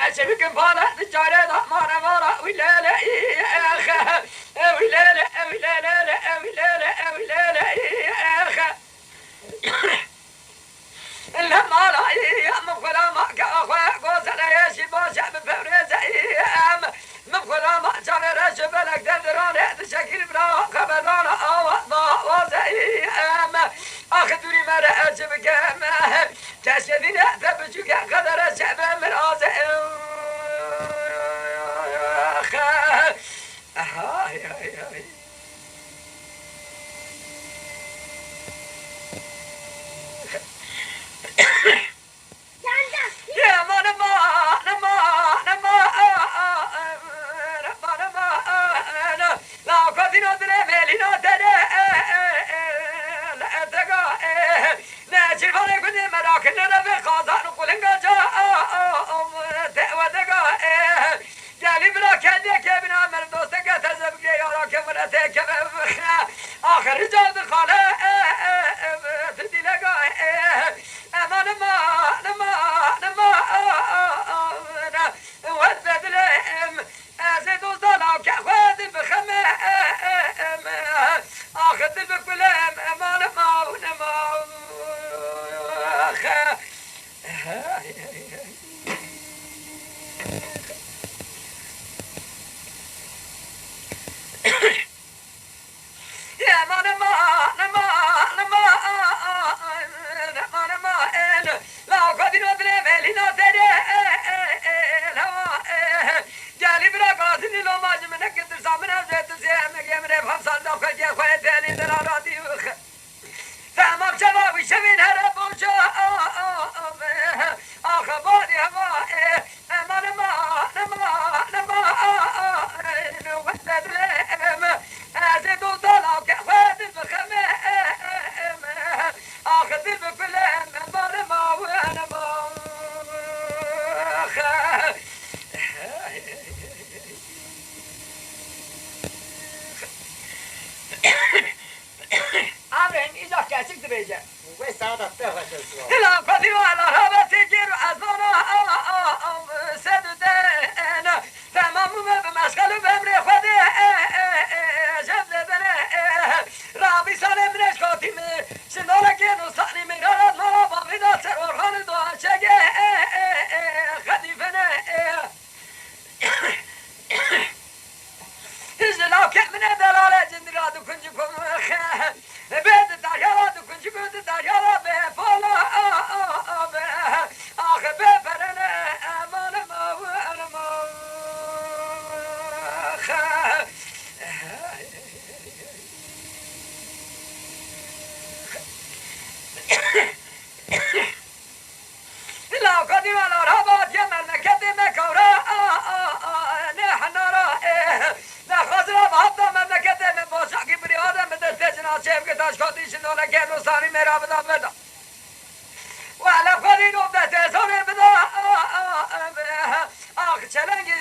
أشبك بالا تجارة مارا مارا ولا لا أخ ولا لا ولا لا ولا لا ولا لا أخ لما لا مفلا ما كأخوة قوسنا يا شباب شعب فريزة مفلا ما كان رشب لك دران تشكل بلا خبران أو ضوازي أخذوني مرة أشبك تشدين ثبتك قدر شعب مرازة يا ما لا قدنا درملي نادر لا تقع ناجي فانا كنت مراك نرى قازان قلنا جاء ودقا جالي بلا كذاك ابن من دوستك تزبك يا راك مرتك آخر جاد خاله تدي لقا أما نما ودد لهم أزيد وصلاة كأخوات بخمة أخذ بكلهم أما نما يا ما لا قد ندري مالنا ترى جالي برا قاصني لو ما جمنا كنت سامنا زيت زيام جمرة فصل دخل جا خوي تالي دراراتي فما شباب شبين هربوا شا أخباري هوا ما وحدة لهم أزيدوا طلعوا كفات الخمام أخذ بكلهم ما وأنا ما عامل إذا كاسك درجة وين سعادة تهرش السؤال لا قدروا على رهبة كير أزمنا سددنا تمام بمشغل بمري خدي جبل بنا رابي سالم نشكوتي من شنولا كينو صاني من راد ما بابدا سرورخان دو شجع خديفنا إجلاو كمنا دلالة جندرادو كنجكم بيت داريالادو كنجكم داريالا بفولا آخ بفرنا أمان ما وأنا ما لا قدم على رباط يمن كدم كورا نحن راه لا خزر بحضة من كدم بوشاكي بريادة من دستجنا شيف كتاش كودي شنولا كينو ساري ميرا بدا بدا وعلى قدي نوبدة تزوني بدا آخ چلنگی